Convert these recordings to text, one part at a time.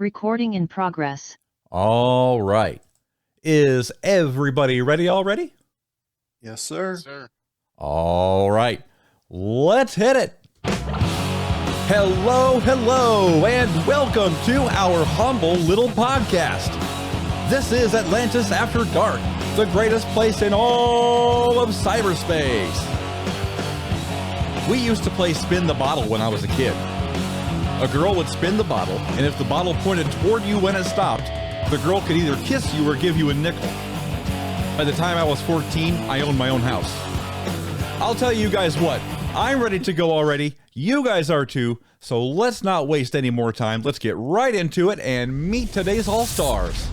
Recording in progress. All right. Is everybody ready already? Yes, sir. Yes, sir. All right. Let's hit it. Hello, and welcome to our humble little podcast. This is Atlantis After Dark, the greatest place in all of cyberspace. We used to play Spin the Bottle when I was a kid. A girl would spin the bottle, and if the bottle pointed toward you when it stopped, the girl could either kiss you or give you a nickel. By the time I was 14, I owned my own house. I'll tell you guys what, I'm ready to go already. You guys are too, so let's not waste any more time. Let's get right into it and meet today's All-Stars.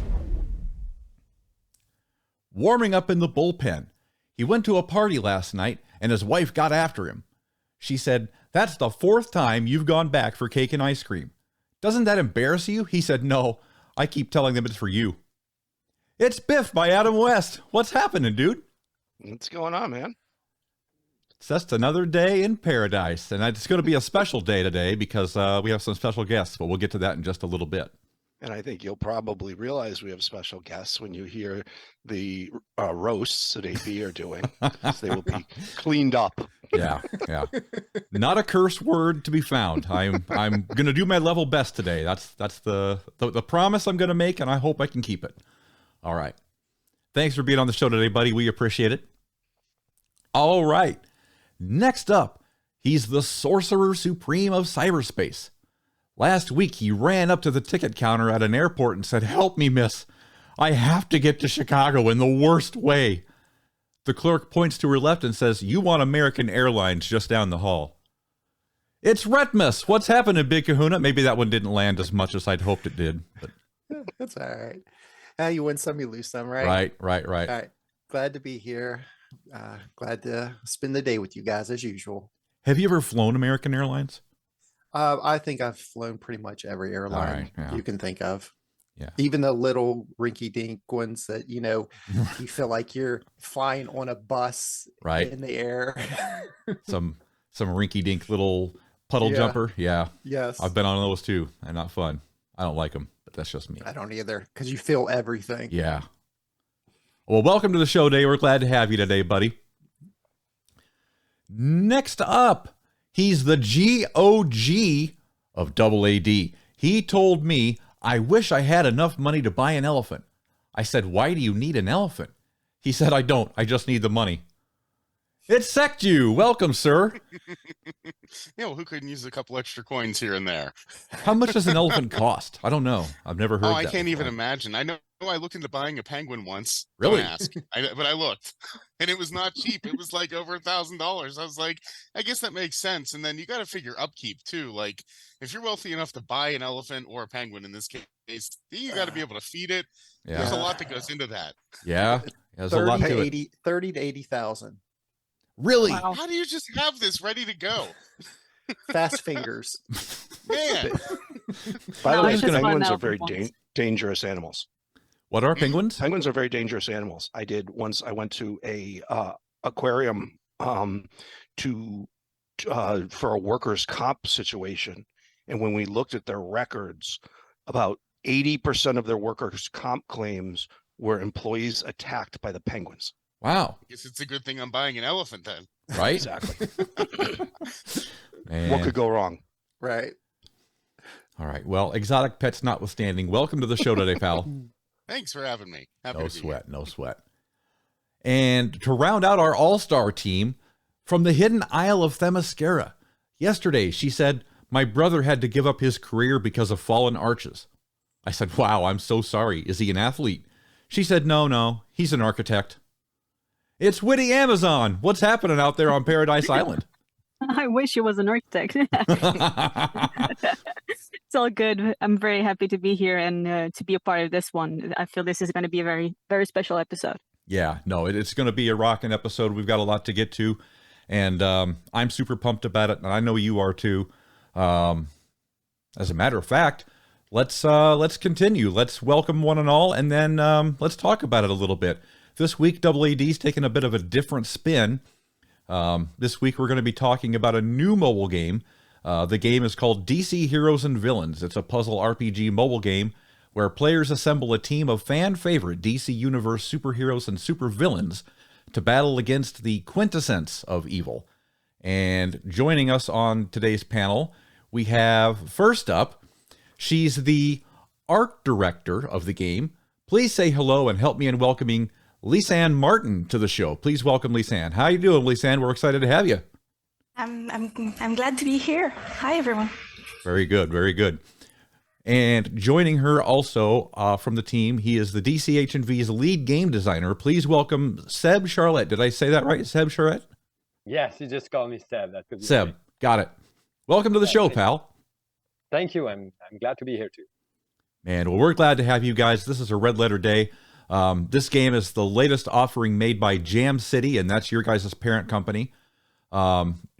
Warming up in the bullpen. He went to a party last night, and his wife got after him. She said, "That's the fourth time you've gone back for cake and ice cream. Doesn't that embarrass you?" He said, "No, I keep telling them it's for you." It's Biff by Adam West. What's happening, dude? What's going on, man? It's just another day in paradise, and it's going to be a special day today because we have some special guests, but we'll get to that in just a little bit. And I think you'll probably realize we have special guests when you hear the roasts that AB are doing. They will be cleaned up. Yeah. Not a curse word to be found. I'm going to do my level best today. That's the promise I'm going to make, and I hope I can keep it. All right. Thanks for being on the show today, buddy. We appreciate it. All right. Next up, he's the Sorcerer Supreme of cyberspace. Last week, he ran up to the ticket counter at an airport and said, "Help me, miss. I have to get to Chicago in the worst way." The clerk points to her left and says, "You want American Airlines just down the hall." It's Retpmus. What's happening, Big Kahuna? Maybe that one didn't land as much as I'd hoped it did. But That's all right. You win some, you lose some, right? Right. All right. Glad to be here. Glad to spend the day with you guys as usual. Have you ever flown American Airlines? I think I've flown pretty much every airline you can think of. Yeah. Even the little rinky-dink ones that, you feel like you're flying on a bus Right. in the air. Some rinky-dink little puddle jumper. Yeah. Yes. I've been on those too. They're not fun. I don't like them, but that's just me. I don't either, because you feel everything. Yeah. Well, welcome to the show today. We're glad to have you today, buddy. Next up, he's the GOG of Double AD. He told me, "I wish I had enough money to buy an elephant." I said, "Why do you need an elephant?" He said, "I don't. I just need the money." It's Secju. Welcome, sir. Yeah, well, who couldn't use a couple extra coins here and there? How much does an elephant cost? I don't know. I've never heard Oh, that I can't before. even imagine. I know I looked into buying a penguin once. Really? Don't ask. But I looked, and it was not cheap. It was like over $1,000. I was like, I guess that makes sense. And then you got to figure upkeep too. Like, if you're wealthy enough to buy an elephant or a penguin in this case, you got to be able to feed it. Yeah. There's a lot that goes into that. Yeah. There's a lot to it. 30 to 80,000. Really? Wow. How do you just have this ready to go? Fast fingers. Man, By the No, way, it's just fun penguins now are very for once. dangerous animals. What are penguins? Penguins are very dangerous animals. I went to a aquarium for a workers' comp situation, and when we looked at their records, about 80% of their workers' comp claims were employees attacked by the penguins. Wow. I guess it's a good thing I'm buying an elephant then. Right? Exactly. Man. What could go wrong? Right. All right. Well, exotic pets notwithstanding, welcome to the show today, pal. Thanks for having me. Happy No to be here. sweat. No sweat. And to round out our all-star team, from the hidden Isle of Themyscira. Yesterday, she said, "My brother had to give up his career because of fallen arches." I said, "Wow, I'm so sorry. Is he an athlete?" She said, No, he's an architect." It's Witty Amazon. What's happening out there on Paradise Island? I wish he was an architect. It's all good. I'm very happy to be here and to be a part of this one. I feel this is going to be a very, very special episode. Yeah, no, it's going to be a rocking episode. We've got a lot to get to, and I'm super pumped about it, and I know you are too. As a matter of fact, let's continue. Let's welcome one and all, and then let's talk about it a little bit. This week, Double AD's taking a bit of a different spin. This week, we're going to be talking about a new mobile game The game is called DC Heroes and Villains. It's a puzzle RPG mobile game where players assemble a team of fan-favorite DC Universe superheroes and supervillains to battle against the quintessence of evil. And joining us on today's panel, we have, first up, she's the art director of the game. Please say hello and help me in welcoming Lisanne Martin to the show. Please welcome Lisanne. How you doing, Lisanne? We're excited to have you. I'm glad to be here. Hi, everyone. Very good, very good. And joining her also from the team, he is the DCH&V's lead game designer. Please welcome Seb Charlotte. Did I say that right, Seb Charlotte? Yes, you just call me Seb. That could be Seb, great. got it. Welcome to the show, pal. Thank you. I'm glad to be here too. And well, we're glad to have you guys. This is a Red Letter Day. This game is the latest offering made by Jam City, and that's your guys' parent company.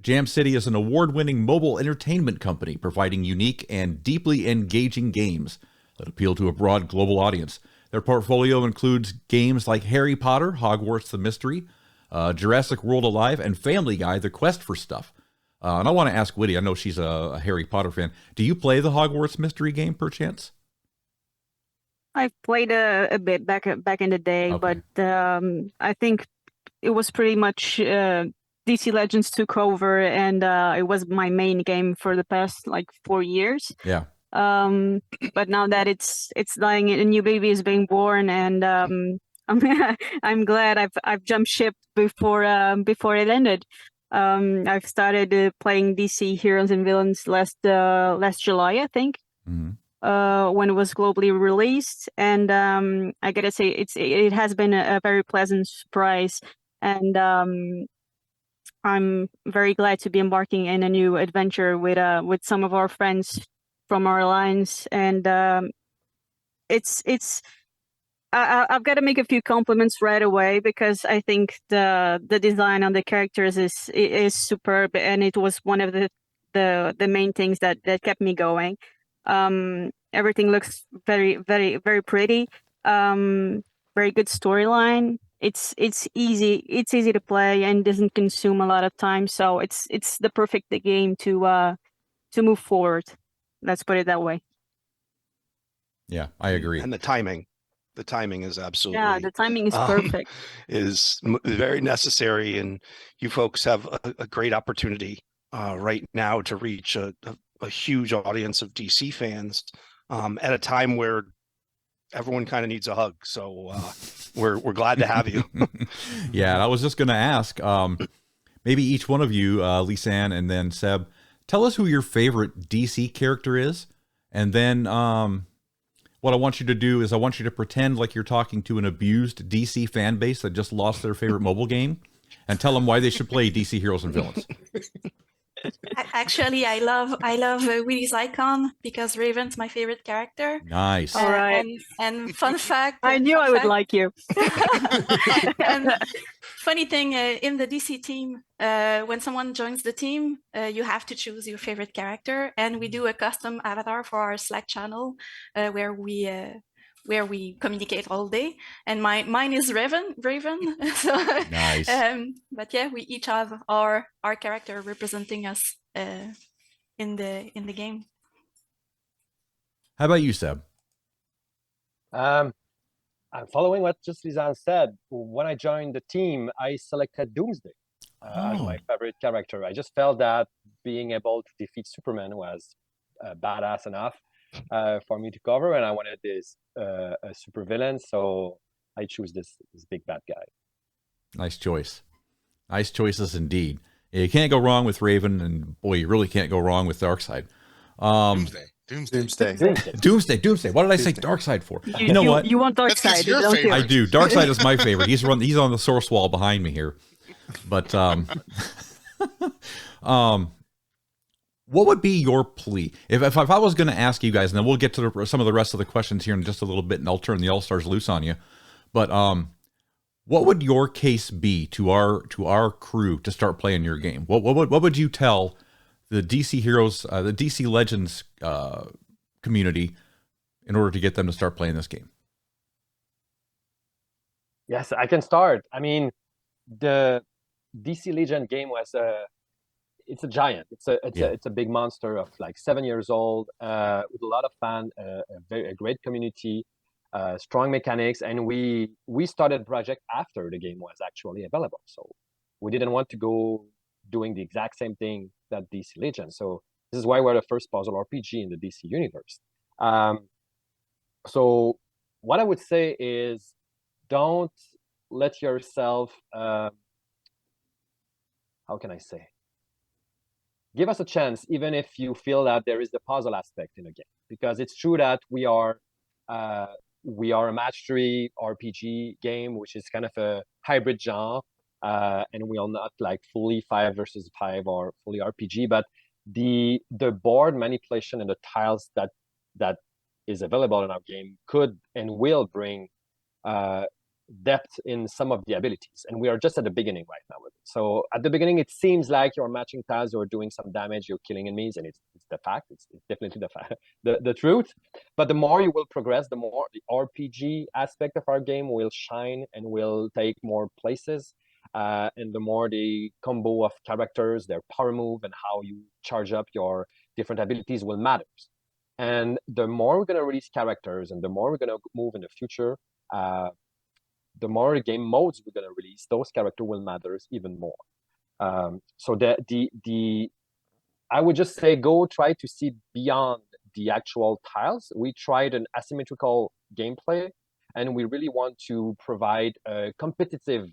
Jam City is an award-winning mobile entertainment company providing unique and deeply engaging games that appeal to a broad global audience. Their portfolio includes games like Harry Potter, Hogwarts the Mystery, Jurassic World Alive, and Family Guy, The Quest for Stuff. And I want to ask Whitty, I know she's a Harry Potter fan. Do you play the Hogwarts Mystery game, perchance? I've played a bit back in the day, Okay. but I think it was pretty much DC Legends took over, and it was my main game for the past like 4 years. Yeah. But now that it's dying, a new baby is being born, and I'm glad I've jumped ship before it ended. I've started playing DC Heroes and Villains last July, I think. Mm-hmm. When it was globally released, and I gotta say it has been a very pleasant surprise, and I'm very glad to be embarking in a new adventure with some of our friends from our alliance, and I've got to make a few compliments right away, because I think the design on the characters is superb, and it was one of the main things that kept me going. Everything looks very, very, very pretty. Very good storyline. It's easy to play and doesn't consume a lot of time. So it's the perfect game to move forward. Let's put it that way. Yeah, I agree. And the timing is absolutely Yeah, the timing is perfect. is very necessary, and you folks have a great opportunity right now to reach a huge audience of DC fans at a time where everyone kind of needs a hug. So we're glad to have you. Yeah, I was just going to ask, maybe each one of you, Lisanne and then Seb, tell us who your favorite DC character is, and then what I want you to do is I want you to pretend like you're talking to an abused DC fan base that just lost their favorite mobile game, and tell them why they should play DC Heroes and Villains. Actually, I love Willy's icon, because Raven's my favorite character. Nice. All right. And fun fact. I knew I would like you. And funny thing, in the DC team, when someone joins the team, you have to choose your favorite character, and we do a custom avatar for our Slack channel, where we communicate all day. And mine is Raven. So, Nice. But yeah, we each have our character representing us in the game. How about you, Seb? I'm following what just Lisanne said. When I joined the team, I selected Doomsday as my favorite character. I just felt that being able to defeat Superman was badass enough for me to cover, and I wanted this a super villain, so I choose this big bad guy. Nice choice. Nice choices indeed. You can't go wrong with Raven, and boy, you really can't go wrong with Darkseid. Doomsday. Doomsday. What did I say Darkseid for? You know what? You want That's 'cause Darkseid, your don't you? favorite. I do. Darkseid is my favorite. He's on the source wall behind me here. But what would be your plea if I was going to ask you guys, and then we'll get to some of the rest of the questions here in just a little bit, and I'll turn the All-Stars loose on you. But what would your case be to our crew to start playing your game? What would you tell the DC Heroes, the DC Legends community in order to get them to start playing this game? Yes, I can start. I mean, the DC Legend game was it's a giant. Yeah. It's a big monster of like 7 years old, with a lot of fun, a great community, strong mechanics, and we started project after the game was actually available. So we didn't want to go doing the exact same thing that DC Legends. So this is why we're the first puzzle RPG in the DC universe. So what I would say is, don't let yourself, how can I say? Give us a chance, even if you feel that there is the puzzle aspect in a game, because it's true that we are a match 3 RPG game, which is kind of a hybrid genre, and we are not like fully 5 versus 5 or fully RPG, but the board manipulation and the tiles that is available in our game could and will bring depth in some of the abilities, and we are just at the beginning right now with it. So at the beginning, it seems like you're matching tiles, you're doing some damage, you're killing enemies, and it's the fact. It's definitely the fact, the truth. But the more you will progress, the more the RPG aspect of our game will shine and will take more places, and the more the combo of characters, their power move, and how you charge up your different abilities will matter. And the more we're going to release characters, and the more we're going to move in the future, the more game modes we're going to release, those characters will matter even more. So I would just say, go try to see beyond the actual tiles. We tried an asymmetrical gameplay, and we really want to provide a competitive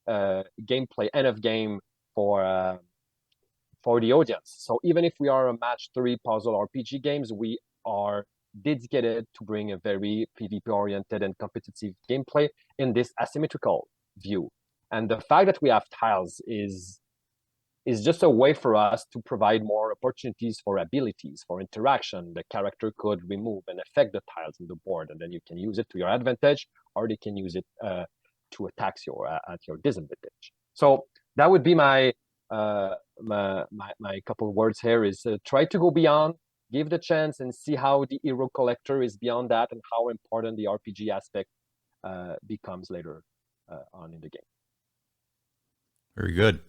gameplay, end of game for the audience. So even if we are a match 3 puzzle RPG games, we are dedicated to bring a very PvP oriented and competitive gameplay in this asymmetrical view. And the fact that we have tiles is just a way for us to provide more opportunities for abilities, for interaction. The character could remove and affect the tiles in the board, and then you can use it to your advantage, or they can use it to attack you at your disadvantage. So that would be my couple of words here, is try to go beyond, give the chance, and see how the hero collector is beyond that, and how important the RPG aspect becomes later on in the game. Very good.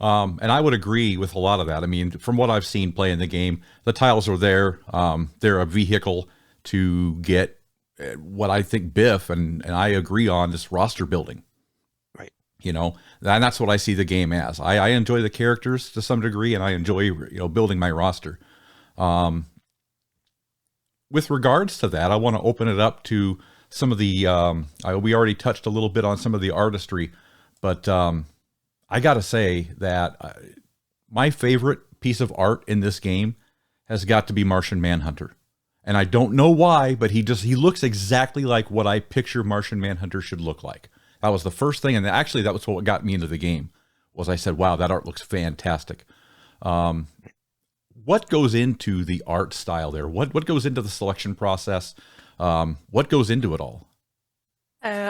And I would agree with a lot of that. I mean, from what I've seen playing the game, the tiles are there. They're a vehicle to get what I think Biff and I agree on, this roster building. Right. You know, and that's what I see the game as. I enjoy the characters to some degree, and I enjoy, building my roster. With regards to that, I want to open it up to some of the, we already touched a little bit on some of the artistry, but I got to say that my favorite piece of art in this game has got to be Martian Manhunter. And I don't know why, but he looks exactly like what I picture Martian Manhunter should look like. That was the first thing, and actually that was what got me into the game, was I said, wow, that art looks fantastic. What goes into the art style there? What goes into the selection process? What goes into it all?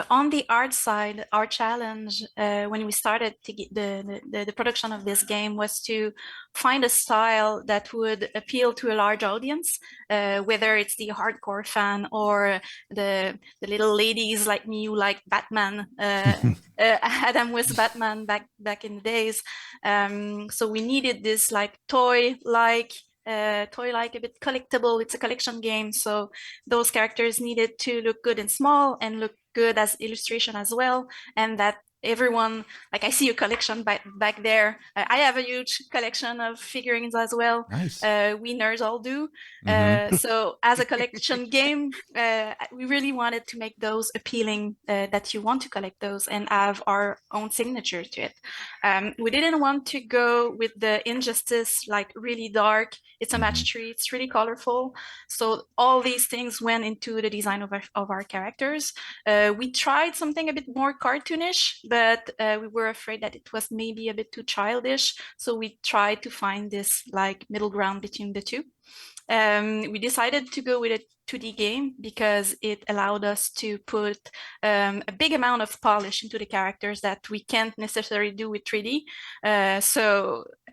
On the art side, our challenge when we started to get the production of this game was to find a style that would appeal to a large audience, whether it's the hardcore fan or the little ladies like me who like Batman. Adam was Batman back in the days. So we needed this like toy-like, a bit collectible. It's a collection game, so those characters needed to look good and small and look good as illustration as well, and that everyone, like I see a collection back there. I have a huge collection of figurines as well. Nice. We nerds all do. So as a collection game, we really wanted to make those appealing, that you want to collect those and have our own signature to it. We didn't want to go with the Injustice, like really dark. It's a match 3, it's really colorful. So all these things went into the design of our characters. We tried something a bit more cartoonish, but we were afraid that it was maybe a bit too childish. So we tried to find this like middle ground between the two. We decided to go with 2D game because it allowed us to put a big amount of polish into the characters that we can't necessarily do with 3D.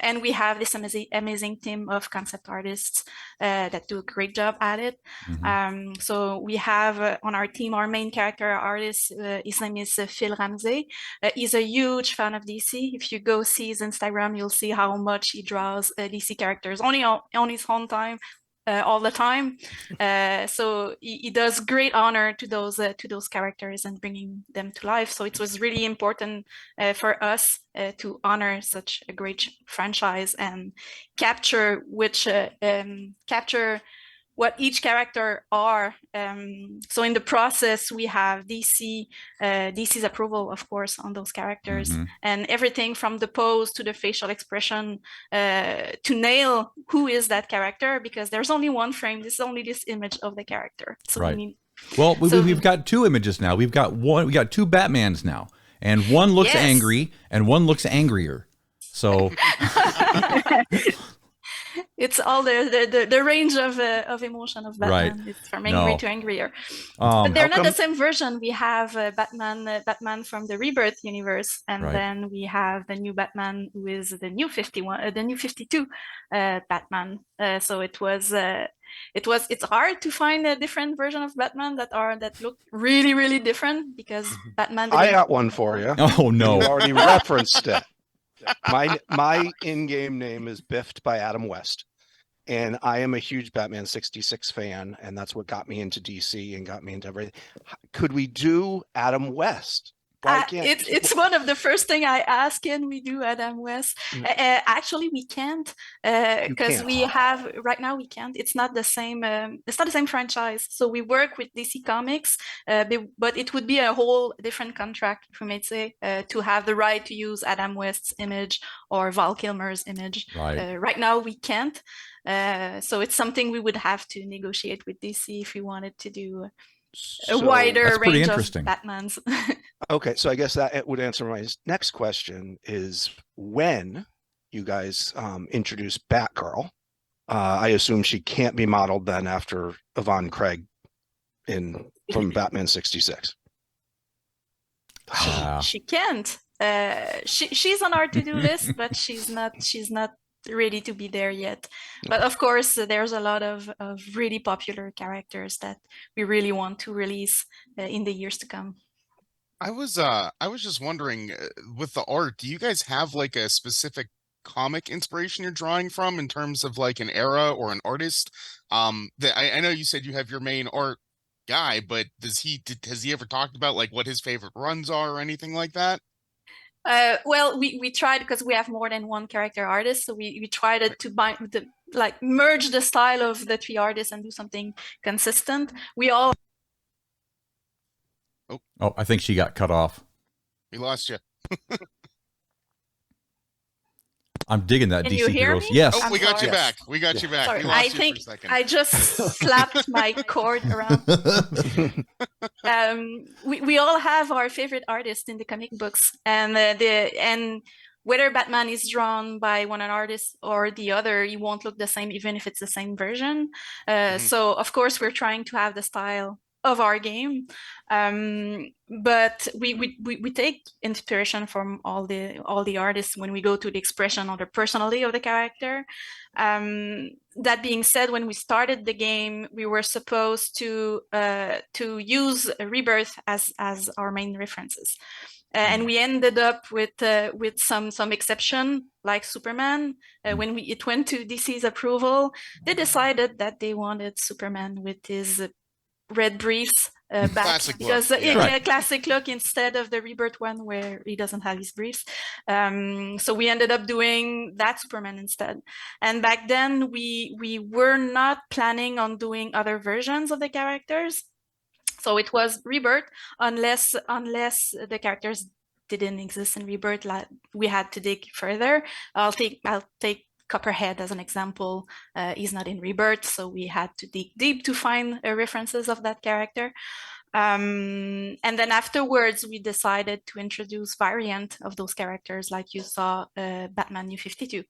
And we have this amazing team of concept artists that do a great job at it. So we have on our team, our main character artist, his name is Phil Ramsey. He's a huge fan of DC. If you go see his Instagram, you'll see how much he draws DC characters on his own time. All the time, so he does great honor to those characters and bringing them to life. So it was really important for us to honor such a great franchise and capture what each character are. So in the process, we have DC's approval, of course, on those characters, and everything from the pose to the facial expression to nail who is that character, because there's only one frame. This is only this image of the character. So right. We've got two images now. We got two Batmans now, and one looks angry and one looks angrier. So it's all the range of emotion of Batman. Right. It's from angry to angrier. But they're not the same version. We have Batman from the Rebirth universe, and then we have the new Batman, who is the new 52 Batman. So it's hard to find a different version of Batman that look really, really different, because Batman. I got one for you. Oh no! You already referenced it. My in-game name is Biffed by Adam West, and I am a huge Batman 66 fan, and that's what got me into DC and got me into everything. Could we do Adam West? It's one of the first thing I ask, can we do Adam West? Actually, we can't, because we have right now we can't. It's not the same. It's not the same franchise. So we work with DC Comics, but it would be a whole different contract, if we may say, to have the right to use Adam West's image or Val Kilmer's image. Right now we can't. So it's something we would have to negotiate with DC if we wanted to do a wider range of Batmans. Okay, so I guess that would answer my next question: is when you guys introduce Batgirl, I assume she can't be modeled then after Yvonne Craig from Batman 66. She can't. She's on our to-do list, but she's not ready to be there yet. But of course, there's a lot of really popular characters that we really want to release in the years to come. I was just wondering, with the art, do you guys have like a specific comic inspiration you're drawing from in terms of like an era or an artist? I know you said you have your main art guy, but has he ever talked about like what his favorite runs are or anything like that? Well, we tried, because we have more than one character artist, so we tried to merge the style of the three artists and do something consistent. We all. Oh, I think she got cut off. We lost you. I'm digging that. Can DC you hear Heroes. me? Yes. Oh, we got you back. We got you back. Sorry, I think I just slapped my cord around. We all have our favorite artists in the comic books, and whether Batman is drawn by one artist or the other, he won't look the same, even if it's the same version. So of course we're trying to have the style of our game, but we take inspiration from all the artists when we go to the expression or the personality of the character. That being said, when we started the game, we were supposed to use Rebirth as our main references, and we ended up with some exception, like Superman. When it went to DC's approval, they decided that they wanted Superman with his red briefs back, classic because look. a classic look instead of the Rebirth one where he doesn't have his briefs. So we ended up doing that Superman instead. And back then we were not planning on doing other versions of the characters. So it was Rebirth, unless the characters didn't exist in Rebirth. We had to dig further. I'll take Copperhead as an example. He's not in Rebirth, so we had to dig deep to find references of that character. And then afterwards, we decided to introduce variant of those characters, like you saw Batman New 52.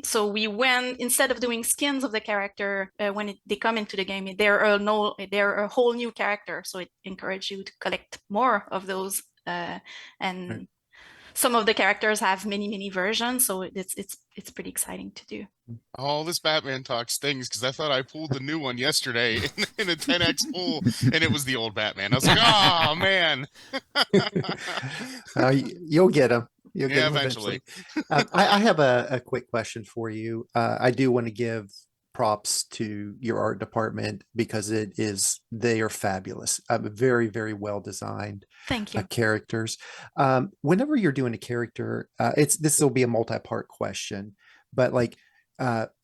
So we went, instead of doing skins of the character when they come into the game, they're a whole new character. So it encourages you to collect more of those. And some of the characters have many versions, so it's pretty exciting to do. All this Batman talk stings because I thought I pulled the new one yesterday in a 10x pull, and it was the old Batman. I was like, oh man. You'll get them. You'll get Yeah, them eventually. I have a quick question for you. I do want to give props to your art department because they are fabulous. Very, very well designed. Thank you. Characters. Whenever you're doing a character, this will be a multi-part question, but like,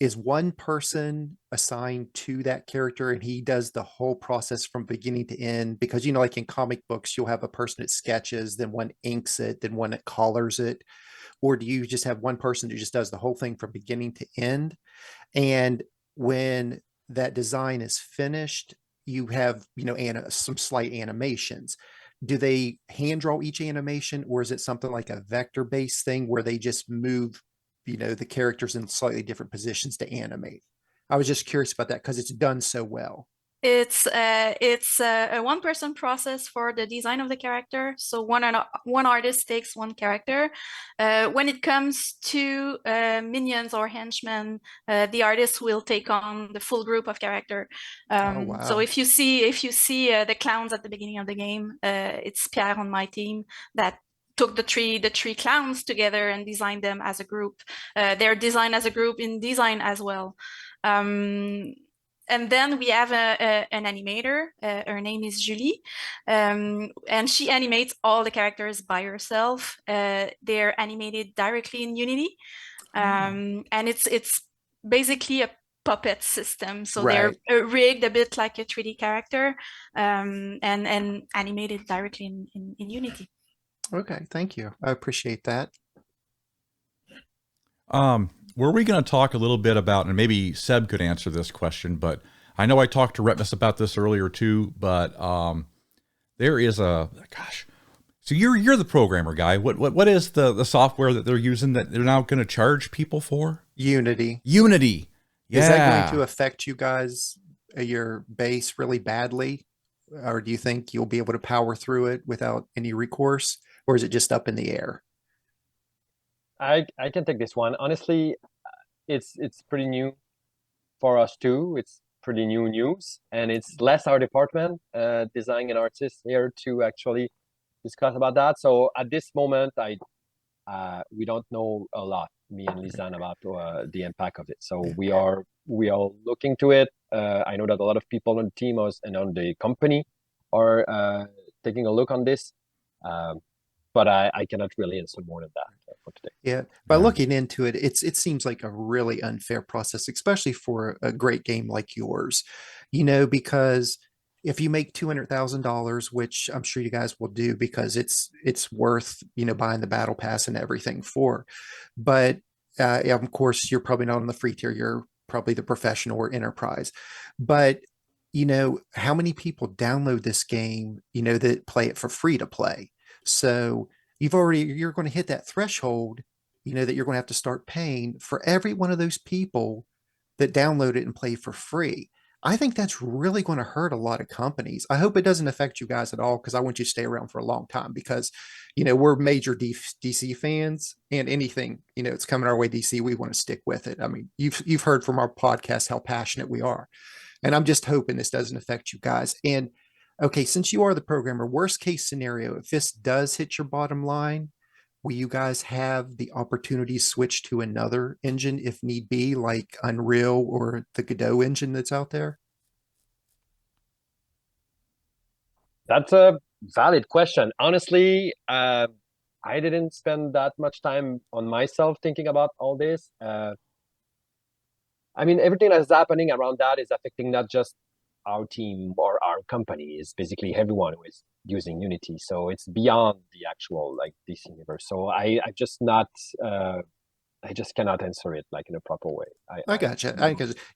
is one person assigned to that character and he does the whole process from beginning to end? Because, you know, like in comic books, you'll have a person that sketches, then one inks it, then one that colors it. Or do you just have one person who just does the whole thing from beginning to end? And when that design is finished, you have, you know, some slight animations. Do they hand draw each animation, or is it something like a vector based thing where they just move, you know, the characters in slightly different positions to animate? I was just curious about that because it's done so well. It's a one-person process for the design of the character. So one artist takes one character. When it comes to minions or henchmen, the artist will take on the full group of character. Wow. So if you see the clowns at the beginning of the game, it's Pierre on my team that took the three clowns together and designed them as a group. They're designed as a group in design as well. And then we have an animator. Her name is Julie, and she animates all the characters by herself. They're animated directly in Unity, and it's basically a puppet system. So they're rigged a bit like a 3D character, and animated directly in Unity. Okay, thank you. I appreciate that. Were we going to talk a little bit about, and maybe Seb could answer this question, but I know I talked to Retpmus about this earlier too, but there is so you're the programmer guy. What is the software that they're using that they're now going to charge people for? Unity. Yeah. Is that going to affect you guys, your base really badly? Or do you think you'll be able to power through it without any recourse? Or is it just up in the air? I can take this one. Honestly, it's pretty new for us too. It's pretty new news, and it's less our department, design and artists here to actually discuss about that. So at this moment, we don't know a lot, me and Lisanne, about the impact of it. So we are looking to it. I know that a lot of people on the team and on the company are taking a look on this. But I cannot really answer more than that for today. Yeah, by looking into it, it seems like a really unfair process, especially for a great game like yours, you know, because if you make $200,000, which I'm sure you guys will do because it's worth, you know, buying the battle pass and everything for, but of course you're probably not on the free tier, you're probably the professional or enterprise, but you know, how many people download this game, you know, that play it for free to play? So you're going to hit that threshold, you know, that you're going to have to start paying for every one of those people that download it and play for free. I think that's really going to hurt a lot of companies. I hope it doesn't affect you guys at all, because I want you to stay around for a long time, because, you know, we're major DC fans, and anything, you know, it's coming our way, DC, we want to stick with it. I mean, you've heard from our podcast how passionate we are, and I'm just hoping this doesn't affect you guys. And okay, since you are the programmer, worst case scenario, if this does hit your bottom line, will you guys have the opportunity to switch to another engine if need be, like Unreal or the Godot engine that's out there? That's a valid question. Honestly, I didn't spend that much time on myself thinking about all this. I mean, everything that's happening around that is affecting not just our team or our company, is basically everyone who is using Unity. So it's beyond the actual like DC universe. So I've just not I just cannot answer it like in a proper way. I gotcha.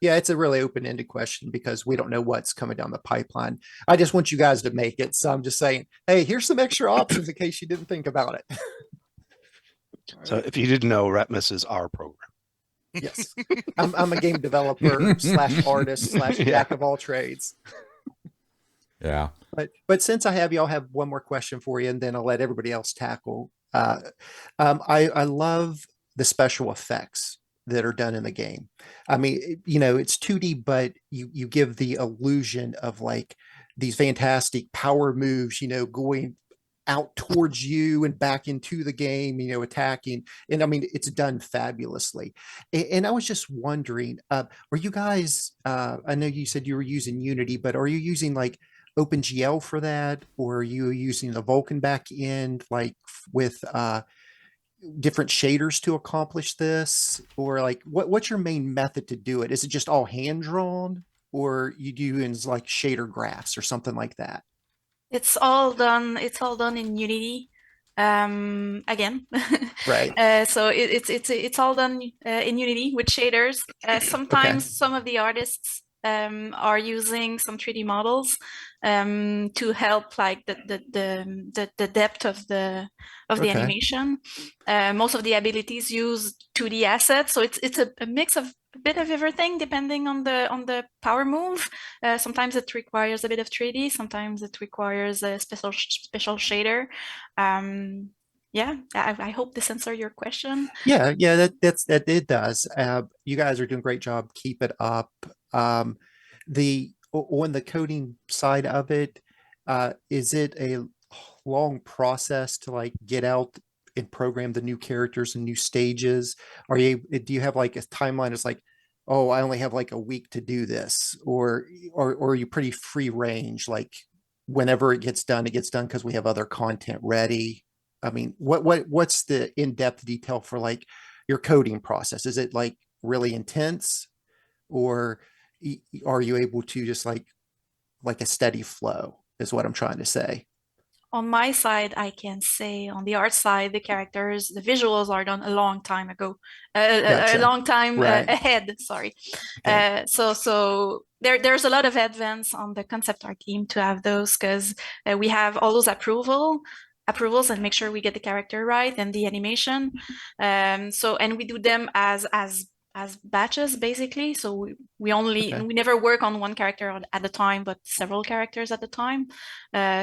Yeah, it's a really open-ended question because we don't know what's coming down the pipeline. I just want you guys to make it. So I'm just saying, hey, here's some extra options in case you didn't think about it. So if you didn't know, Retmus is our program. Yes. I'm a game developer / artist / jack of all trades. Yeah. But since I have you, I'll have one more question for you, and then I'll let everybody else tackle. I love the special effects that are done in the game. I mean, it's 2D, but you give the illusion of like these fantastic power moves, going out towards you and back into the game, attacking. And I mean, it's done fabulously. And I was just wondering, are you guys, I know you said you were using Unity, but are you using like OpenGL for that? Or are you using the Vulkan back end, like with different shaders to accomplish this? Or like, what's your main method to do it? Is it just all hand drawn? Or you do in like shader graphs or something like that? It's all done in Unity. Again, Right. so it's all done in Unity with shaders. Sometimes some of the artists are using some 3D models to help like the depth of the animation. Most of the abilities use 2D assets, so it's a mix of a bit of everything depending on the power move. Sometimes it requires a bit of 3D, sometimes it requires a special shader. Yeah, I hope this answers your question. Yeah, that it does. You guys are doing a great job. Keep it up. On the coding side of it, is it a long process to like get out and program the new characters and new stages? Do you have like a timeline? It's like, oh, I only have like a week to do this, or are you pretty free range? Like whenever it gets done because we have other content ready. I mean, what's the in-depth detail for like your coding process? Is it like really intense, or are you able to just like a steady flow is what I'm trying to say? On my side, I can say on the art side, the characters, the visuals are done a long time ago, a long time ahead. Sorry. Okay. So there's a lot of advance on the concept art team to have those, because we have all those approvals and make sure we get the character right and the animation. And we do them as batches basically. So we never work on one character at a time, but several characters at a time.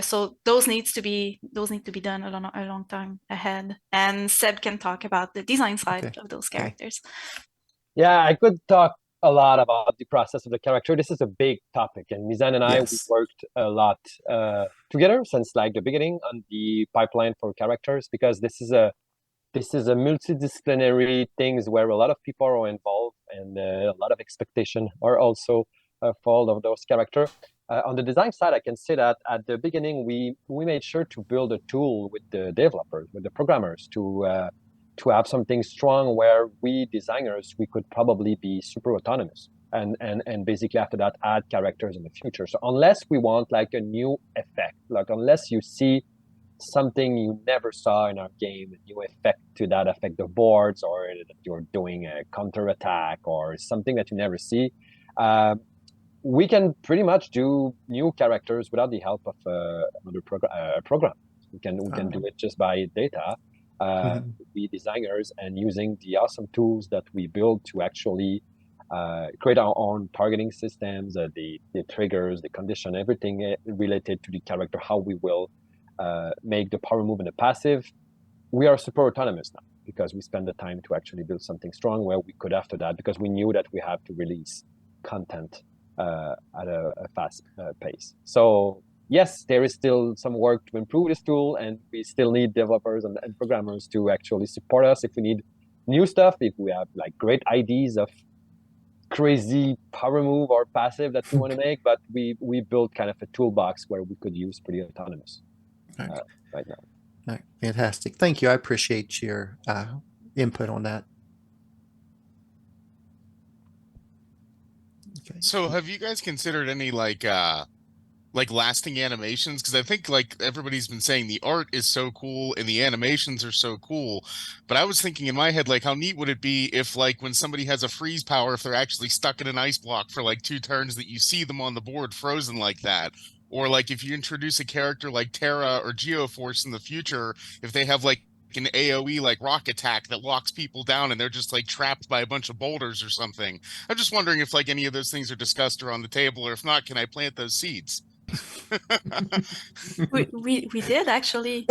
So those need to be done a long time ahead. And Seb can talk about the design side of those characters. Yeah, I could talk a lot about the process of the character. This is a big topic, and Mizan and I we worked a lot together since like the beginning on the pipeline for characters, because this is a multidisciplinary things where a lot of people are involved, and a lot of expectation are also for all of those characters. On the design side, I can say that at the beginning we made sure to build a tool with the developers, with the programmers, to have something strong where we designers we could probably be super autonomous and basically after that add characters in the future. So unless we want like a new effect, like unless you see something you never saw in our game, a new effect to that affect the boards, or that you're doing a counter attack or something that you never see, we can pretty much do new characters without the help of another program. We can do it just by data. We designers and using the awesome tools that we build to actually create our own targeting systems, the triggers, the condition, everything related to the character, how we will make the power move and the passive. We are super autonomous now because we spend the time to actually build something strong where we could after that, because we knew that we have to release content at a fast pace. So yes, there is still some work to improve this tool, and we still need developers and programmers to actually support us if we need new stuff, if we have like great ideas of crazy power move or passive that we want to make, but we built kind of a toolbox where we could use pretty autonomous right now. All right. Fantastic. Thank you. I appreciate your input on that. So have you guys considered any like like lasting animations, because I think like everybody's been saying the art is so cool and the animations are so cool, but I was thinking in my head, like, how neat would it be if, like, when somebody has a freeze power, if they're actually stuck in an ice block for like 2 turns, that you see them on the board frozen like that. Or like if you introduce a character like Terra or Geoforce in the future, if they have like an AoE like rock attack that locks people down and they're just like trapped by a bunch of boulders or something. I'm just wondering if like any of those things are discussed or on the table, or if not, can I plant those seeds? We did actually.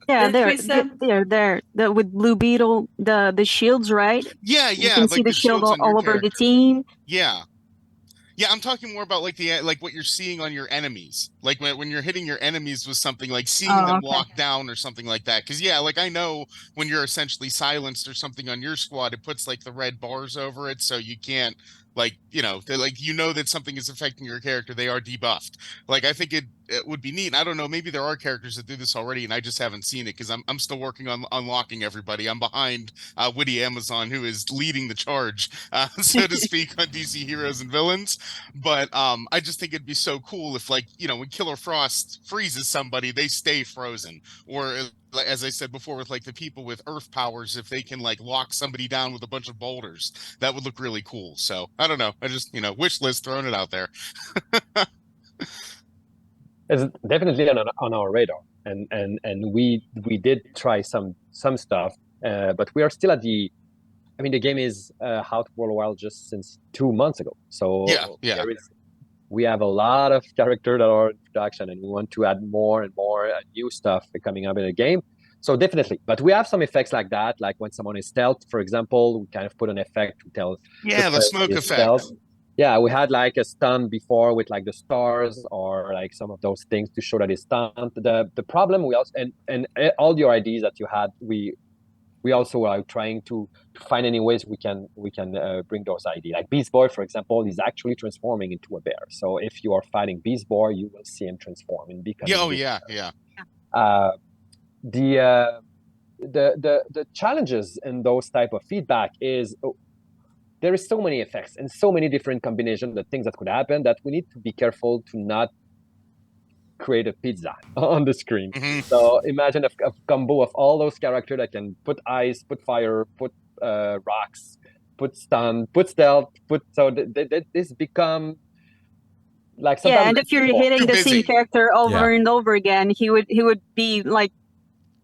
Yeah, Did we send? they're there. With Blue Beetle, the shields, right? Yeah, You yeah, can see like the the shield shields on your all over the character. team. Yeah. Yeah, I'm talking more about like the like what you're seeing on your enemies. Like when you're hitting your enemies with something, like seeing them Okay. lock down or something like that. Because yeah, like I know when you're essentially silenced or something on your squad, it puts like the red bars over it, so you can't, like, you know, like, you know that something is affecting your character. They are debuffed. Like I think it would be neat. I don't know. Maybe there are characters that do this already, and I just haven't seen it because I'm still working on unlocking everybody. I'm behind Witty Amazon, who is leading the charge, so to speak, on DC Heroes and Villains. But I just think it'd be so cool if, like, you know, when Killer Frost freezes somebody, they stay frozen. Or as I said before, with like the people with earth powers, if they can like lock somebody down with a bunch of boulders, that would look really cool. So I don't know. I just, you know, wish list, throwing it out there. It's definitely on our radar, and we did try some stuff, but we are still at the. I mean, the game is out worldwide just since 2 months ago, so Yeah. we have a lot of characters that are in production, and we want to add more and more new stuff coming up in the game. So definitely, but we have some effects like that, like when someone is stealth, for example, we kind of put an effect to tell. Yeah, the smoke effect. Stealth. Yeah, we had like a stun before with like the stars or like some of those things to show that it's stunned. The problem we also and all your ideas that you had, we also are trying to find any ways we can bring those ideas. Like Beast Boy, for example, is actually transforming into a bear. So if you are fighting Beast Boy, you will see him transform and become. Yeah. The challenges in those type of feedback is there is so many effects and so many different combinations of things that could happen that we need to be careful to not create a pizza on the screen. Mm-hmm. So imagine a combo of all those characters that can put ice, put fire, put rocks, put stun, put stealth, this become like sometimes. Yeah, and if you're hitting the same character over and over again, he would be like,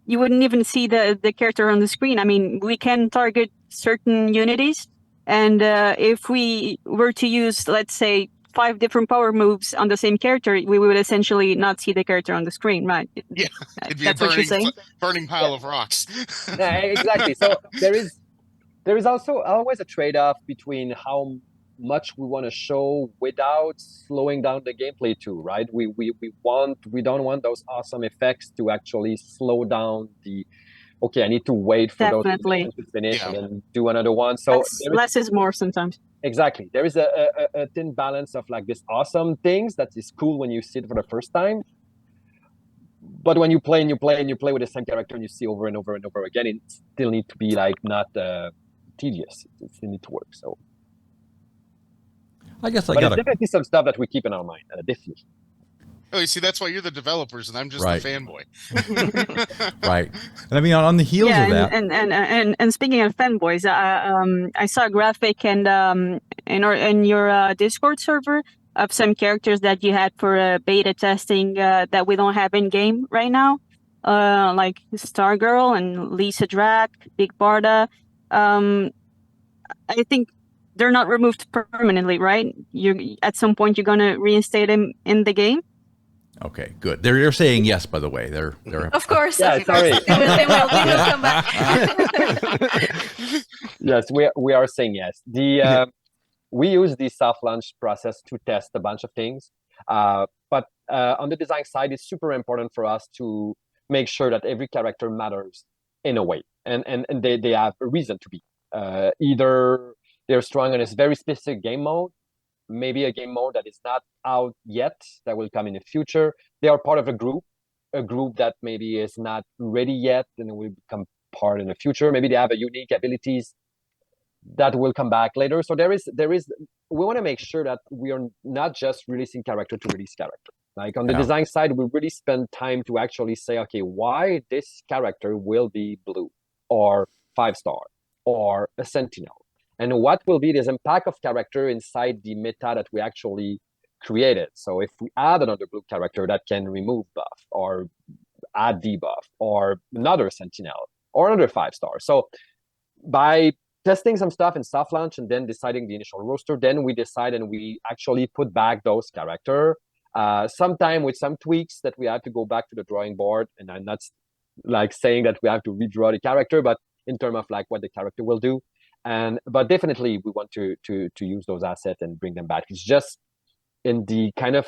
you wouldn't even see the character on the screen. I mean, we can target certain unities, and if we were to use, let's say, 5 different power moves on the same character, we would essentially not see the character on the screen, right? Yeah, it'd be that's a what you're saying. burning pile of rocks. Yeah, exactly. So there is also always a trade-off between how much we want to show without slowing down the gameplay too, right? We don't want those awesome effects to actually slow down the. Okay, I need to wait for those to finish and then do another one. So less is more sometimes. Exactly. There is a thin balance of like this awesome things that is cool when you see it for the first time. But when you play and you play and you play with the same character and you see over and over and over again, it still need to be like not tedious. It still need to work. So I guess but it's definitely some stuff that we keep in our mind. Definitely. Oh, you see, that's why you're the developers and I'm just the fanboy. Right. And I mean, on the heels of that. And speaking of fanboys, I saw a graphic in your Discord server of some characters that you had for beta testing that we don't have in game right now, like Stargirl and Lisa Drac, Big Barda. I think they're not removed permanently, right? At some point you're gonna reinstate them in the game. Okay, good. They're saying yes, by the way. They're of course. Yeah, sorry. They will come back. Yes, we are saying yes. We use the soft launch process to test a bunch of things, but on the design side, it's super important for us to make sure that every character matters in a way, and they have a reason to be. Either they're strong in a very specific game mode, maybe a game mode that is not out yet, that will come in the future. They are part of a group that maybe is not ready yet and will become part in the future. Maybe they have a unique abilities that will come back later. So there is we want to make sure that we are not just releasing character to release character. Like on the Yeah. design side, we really spend time to actually say, okay, why this character will be blue or 5-star or a sentinel, and what will be this impact of character inside the meta that we actually created. So if we add another blue character that can remove buff or add debuff or another sentinel or another 5-star. So by testing some stuff in soft launch and then deciding the initial roster, then we decide and we actually put back those character. Sometime with some tweaks that we have to go back to the drawing board. And I'm not like saying that we have to redraw the character, but in terms of like what the character will do. But definitely we want to use those assets and bring them back. It's just in the kind of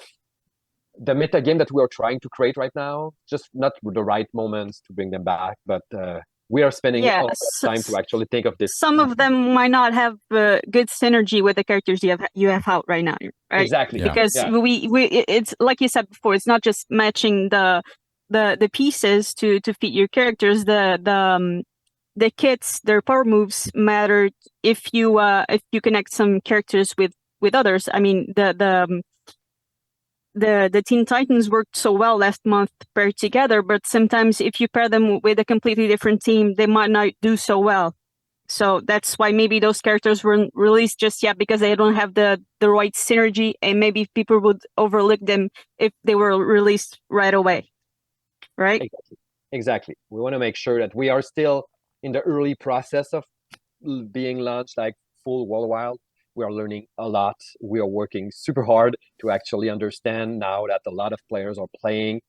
the meta game that we are trying to create right now, just not the right moments to bring them back, but we are spending a lot of time to actually think of this. Some of them might not have good synergy with the characters you have out right now, right? Exactly. Yeah. Because it's like you said before, it's not just matching the pieces to fit your characters. The kits, their power moves matter if you connect some characters with others. I mean, the Teen Titans worked so well last month paired together, but sometimes if you pair them with a completely different team, they might not do so well. So that's why maybe those characters weren't released just yet, because they don't have the right synergy, and maybe people would overlook them if they were released right away. Right? Exactly. We want to make sure that we are still in the early process of being launched, like full worldwide. We are learning a lot. We are working super hard to actually understand now that a lot of players are playing.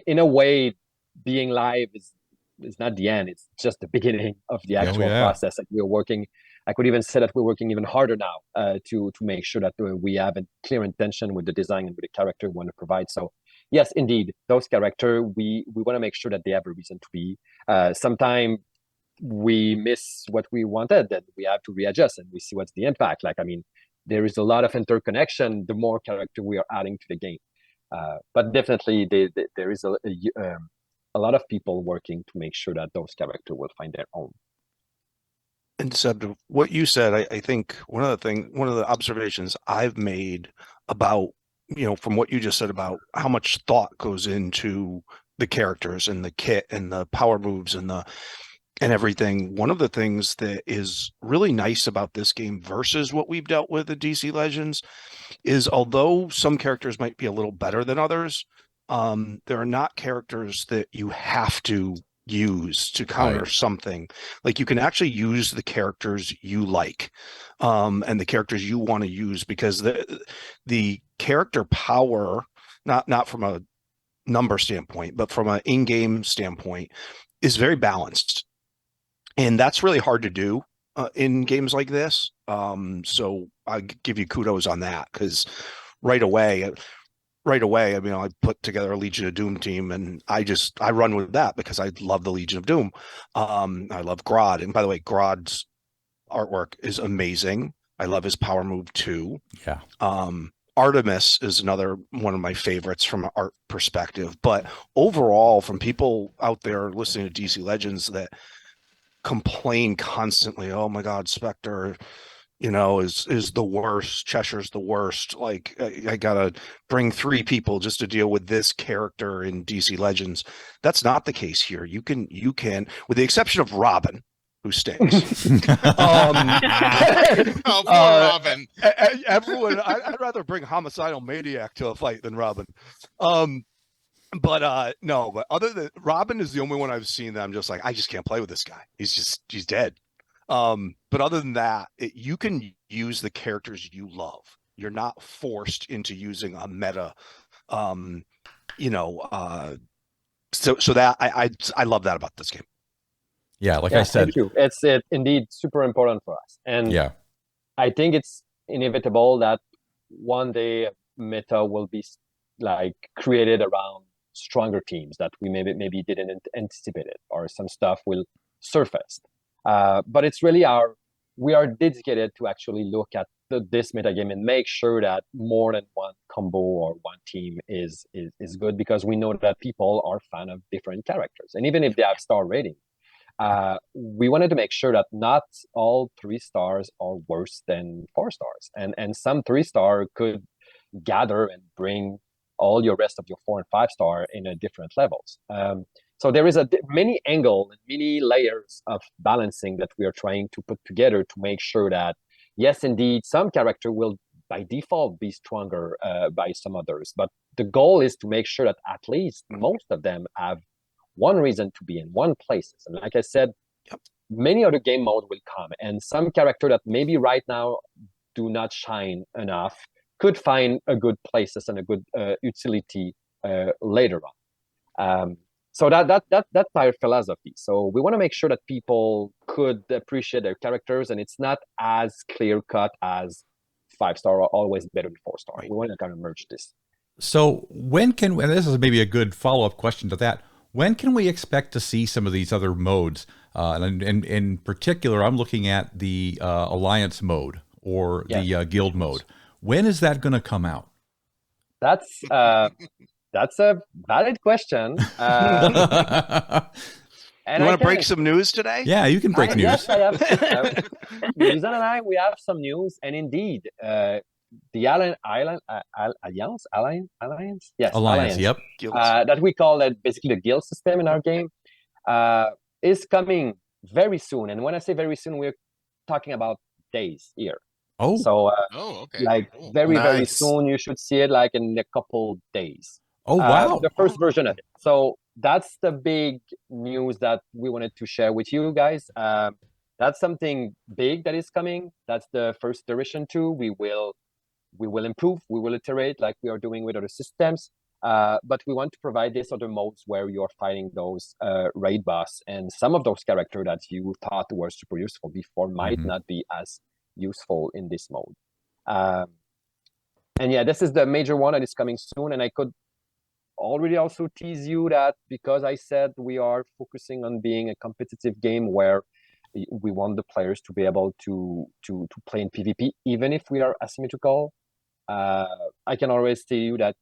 In a way, being live is not the end. It's just the beginning of the actual process. Like we're working. I could even say that we're working even harder now to make sure that we have a clear intention with the design and with the character we want to provide. So yes, indeed, those characters, we want to make sure that they have a reason to be. Sometimes we miss what we wanted, and we have to readjust and we see what's the impact. Like, I mean, there is a lot of interconnection the more character we are adding to the game. But definitely there is a lot of people working to make sure that those characters will find their own. And Seb, what you said, I think one of the observations I've made about, from what you just said about how much thought goes into the characters and the kit and the power moves and everything. One of the things that is really nice about this game versus what we've dealt with in DC Legends is, although some characters might be a little better than others, there are not characters that you have to use to counter something. Like, you can actually use the characters you like, and the characters you want to use, because the character power, not from a number standpoint, but from an in-game standpoint, is very balanced. And that's really hard to do in games like this. So I give you kudos on that, because right away, I mean, I put together a Legion of Doom team, and I run with that because I love the Legion of Doom. I love Grodd. And by the way, Grodd's artwork is amazing. I love his power move too. Yeah. Artemis is another one of my favorites from an art perspective. But overall, from people out there listening to DC Legends that complain constantly, oh my God, Spectre, is the worst. Cheshire's the worst. Like, I gotta bring 3 people just to deal with this character in DC Legends. That's not the case here. You can, with the exception of Robin, who stinks. Oh, poor Robin. Everyone, I'd rather bring Homicidal Maniac to a fight than Robin. But other than Robin is the only one I've seen that I'm just like, I just can't play with this guy. He's dead. But other than that, you can use the characters you love. You're not forced into using a meta. So that I love that about this game. Yeah, I said, thank you. It's indeed super important for us, and I think it's inevitable that one day meta will be like created around stronger teams that we maybe didn't anticipate it, or some stuff will surface. But it's really we are dedicated to actually look at this metagame and make sure that more than one combo or one team is good, because we know that people are fan of different characters, and even if they have star rating, we wanted to make sure that not all 3 stars are worse than 4 stars, and some 3-star could gather and bring all your rest of your 4 and 5 star in a different levels. So there is many angle and many layers of balancing that we are trying to put together to make sure that, yes, indeed, some character will by default be stronger by some others. But the goal is to make sure that at least most of them have one reason to be in one places. And like I said, many other game modes will come, and some character that maybe right now do not shine enough could find a good places and a good utility later on. So that's our philosophy. So we want to make sure that people could appreciate their characters, and it's not as clear cut as 5-star are always better than 4-star. We want to kind of merge this. So when can, and this is maybe a good follow-up question to that, when can we expect to see some of these other modes? And in particular, I'm looking at the Alliance mode or the Guild mode. When is that going to come out? That's a valid question. And you want to break some news today? Yeah, you can break news. Yes, I have. Luzan and I, we have some news, and indeed, the Alliance, yes, Alliance, yep. That we call that basically the guild system in our game, is coming very soon. And when I say very soon, we're talking about days here. Oh, so okay, like cool. very soon. You should see it like in a couple days. Oh wow! The first version of it. So that's the big news that we wanted to share with you guys. That's something big that is coming. That's the first iteration too. We will improve. We will iterate like we are doing with other systems. But we want to provide these other modes where you're fighting those raid boss, and some of those characters that you thought were super useful before might not be as useful in this mode. And yeah, this is the major one that is coming soon. And I could already also tease you that because I said we are focusing on being a competitive game where we want the players to be able to play in PvP, even if we are asymmetrical. I can always tell you that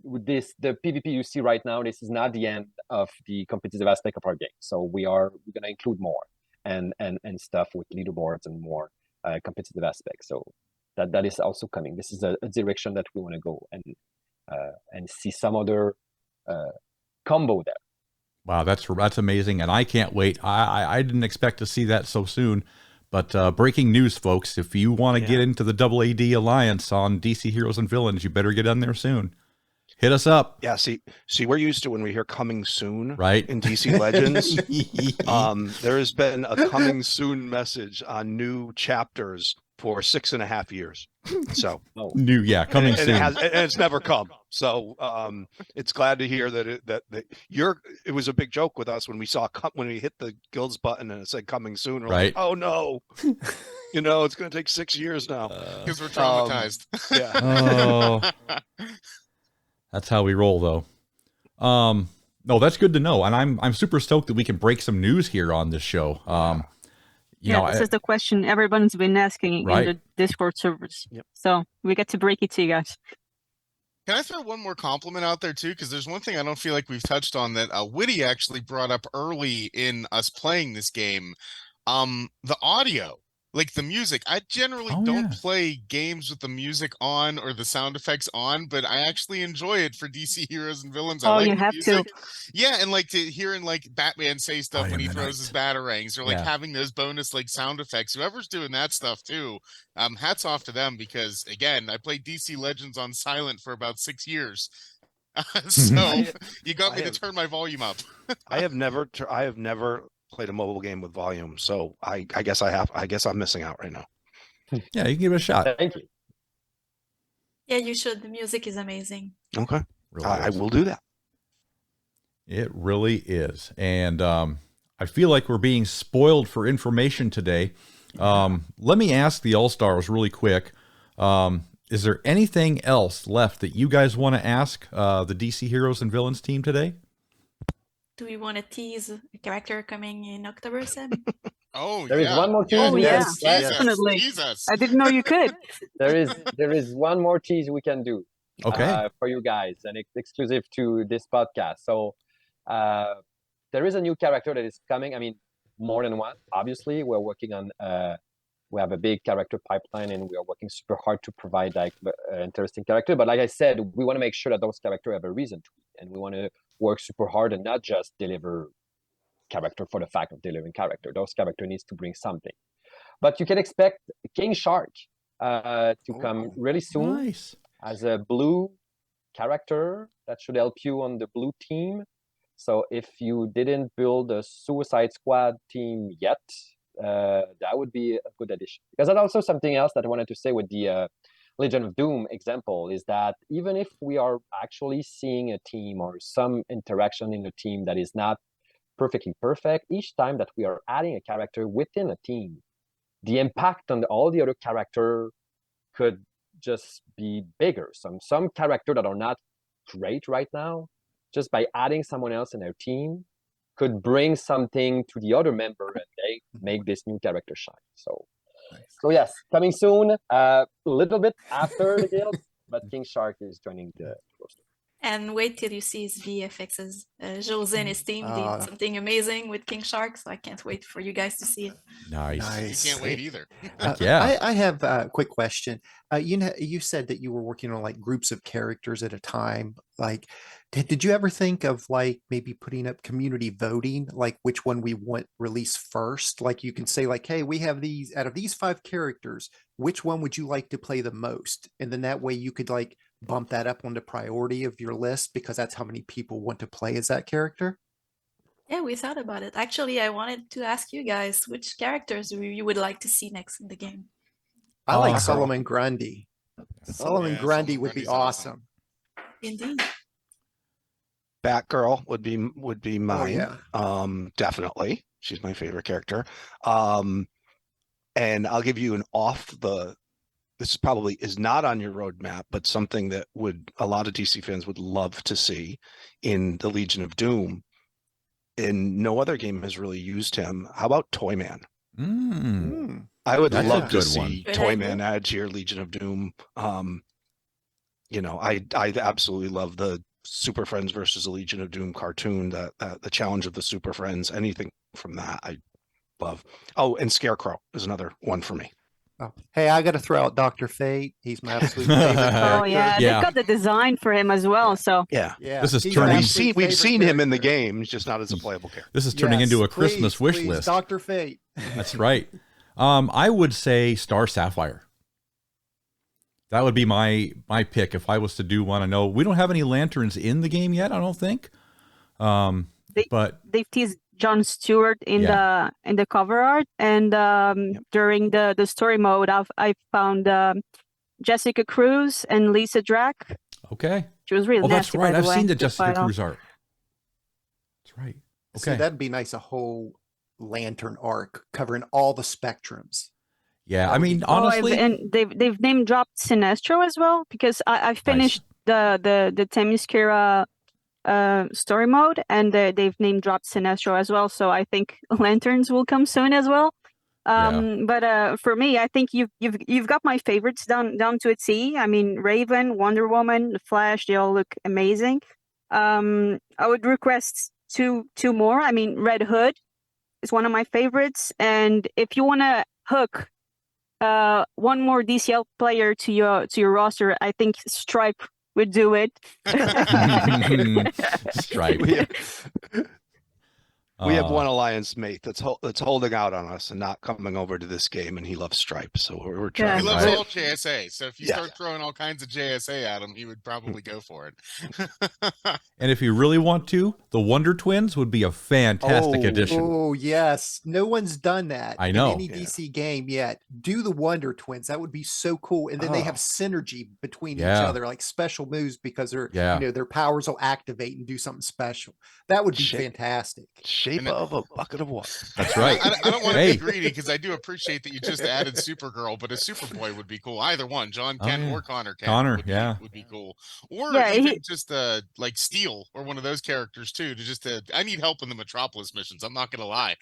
with the PvP you see right now, this is not the end of the competitive aspect of our game. So we're going to include more and stuff with leaderboards and more competitive aspects. So that is also coming. This is a direction that we want to go and see some other combo there. Wow, that's amazing, and I can't wait. I didn't expect to see that so soon, but breaking news, folks! If you want to get into the AAD Alliance on DC Heroes and Villains, you better get on there soon. Hit us up. Yeah, see, we're used to when we hear coming soon, right? In DC Legends, there has been a coming soon message on new chapters for 6.5 years. So coming soon, and it's never come. So it's glad to hear that it was a big joke with us when we saw when we hit the guilds button and it said coming soon. We're like, oh no, it's going to take 6 years now because we're traumatized. That's how we roll, though. No, that's good to know, and I'm super stoked that we can break some news here on this show. This is the question everyone's been asking in the Discord servers. So we get to break it to you guys. Can I throw one more compliment out there too? Because there's one thing I don't feel like we've touched on that Witty actually brought up early in us playing this game. The audio. Like the music, I generally don't play games with the music on or the sound effects on, but I actually enjoy it for DC Heroes and Villains. I like you have music. to. Yeah, and like hearing like Batman say stuff when he throws his batarangs, or like having those bonus like sound effects. Whoever's doing that stuff too, hats off to them, because again, I played DC Legends on silent for about 6 years. So you got me to turn my volume up. I have never played a mobile game with volume, so I guess I'm missing out right now. Yeah, you can give it a shot. Thank you. Yeah, you should. The music is amazing. Okay, I will do that. It really is, and I feel like we're being spoiled for information today. Let me ask the All-Stars really quick. Is there anything else left that you guys want to ask the DC Heroes and Villains team today? Do we want to tease a character coming in October, Sam? There is one more tease. Definitely. I didn't know you could. There is one more tease we can do. Okay. For you guys, and it's exclusive to this podcast. So there is a new character that is coming. I mean, more than one. Obviously, we're working on We have a big character pipeline, and we are working super hard to provide like interesting character. But like I said, we want to make sure that those characters have a reason to be, and we want to work super hard and not just deliver character for the fact of delivering character. Those character needs to bring something. But you can expect King Shark to come really soon Nice. as a blue character that should help you on the blue team. So if you didn't build a Suicide Squad team yet, that would be a good addition. Because that's also something else that I wanted to say with the Legion of Doom example is that even if we are actually seeing a team or some interaction in the team that is not perfectly perfect, each time that we are adding a character within a team, the impact on all the other character could just be bigger. Some character that are not great right now, just by adding someone else in our team, could bring something to the other member and they make this new character shine. So yes, coming soon, a little bit after the guild, but King Shark is joining the roster. And wait till you see his VFXs. Jose and his team did something amazing with King Shark, so I can't wait for you guys to see it. Nice. You can't wait either. Yeah. I have a quick question. You said that you were working on like groups of characters at a time. Like, did you ever think of like maybe putting up community voting, like which one we want released first? Like you can say like, hey, we have these out of these 5 characters, which one would you like to play the most? And then that way you could like bump that up on the priority of your list because that's how many people want to play as that character. Yeah, we thought about it. Actually, I wanted to ask you guys which characters you would like to see next in the game. I like Solomon Grundy. Solomon Grundy would be Grundy's awesome. Indeed. Batgirl would be mine. Definitely. She's my favorite character. And I'll give you this probably is not on your roadmap, but something that a lot of DC fans would love to see in the Legion of Doom. And no other game has really used him. How about Toyman? I would love to see Toyman add to your Legion of Doom. I absolutely love the Super Friends versus the Legion of Doom cartoon, the challenge of the Super Friends, anything from that I love. Oh, and Scarecrow is another one for me. Oh, hey, I got to throw out Dr. Fate. He's my absolute favorite character. Oh yeah, they've got the design for him as well. So yeah. This is he's turning. my We've seen favorite him in the character. game, just not as a playable character. This is turning into a Christmas wish please, list. Dr. Fate. That's right. I would say Star Sapphire. That would be my pick if I was to do one. I know we don't have any lanterns in the game yet, I don't think. But they've teased Jon Stewart in the cover art, and during the story mode, I found Jessica Cruz and Lisa Drack. Okay. She was really that's nasty, right. by the I've way, seen the to Jessica fight off. Cruz art. That's right. Okay. See, that'd be nice, a whole lantern arc covering all the spectrums. Yeah, I mean, honestly, and they've name dropped Sinestro as well, because I finished the Themyscira story mode, and they've name dropped Sinestro as well. So I think lanterns will come soon as well. But for me, I think you've got my favorites down to a T. I mean, Raven, Wonder Woman, The Flash, they all look amazing. I would request two more. I mean, Red Hood is one of my favorites, and if you want to hook one more DCL player to your roster, I think Stripe would do it. Stripe. We have one alliance mate that's holding out on us and not coming over to this game, and he loves Stripe, so we're trying. He loves all JSA, so if you start throwing all kinds of JSA at him, he would probably go for it. And if you really want to, the Wonder Twins would be a fantastic addition. Oh yes, no one's done that. I know. In any DC game yet. Do the Wonder Twins. That would be so cool. And then they have synergy between each other, like special moves, because their powers will activate and do something special. That would be fantastic. Shape of a bucket of water. That's right. I don't want to be greedy, because I do appreciate that you just added Supergirl, but a Superboy would be cool. Either one, John Kent or Connor Kent would be cool. Or even just like Steel or one of those characters too. I need help in the Metropolis missions. I'm not gonna lie.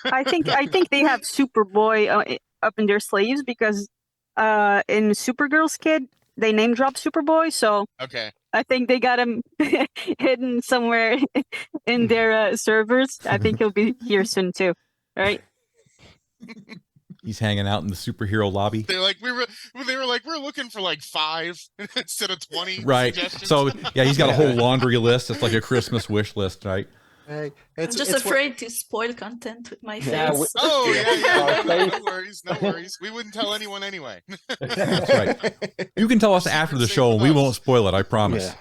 I think they have Superboy up in their sleeves, because in Supergirl's kid they name drop Superboy, so okay. I think they got him hidden somewhere in their servers. I think he'll be here soon too, right? He's hanging out in the superhero lobby. They're like, they were like, we're looking for like 5 instead of 20 Right. suggestions. So yeah, he's got a whole laundry list. It's like a Christmas wish list, right? Hey, I'm just afraid to spoil content with my Yeah, face. Oh yeah. Our No worries, no worries. We wouldn't tell anyone anyway. That's right. You can tell us after the Secret show, safe and we with won't us. spoil it. I promise.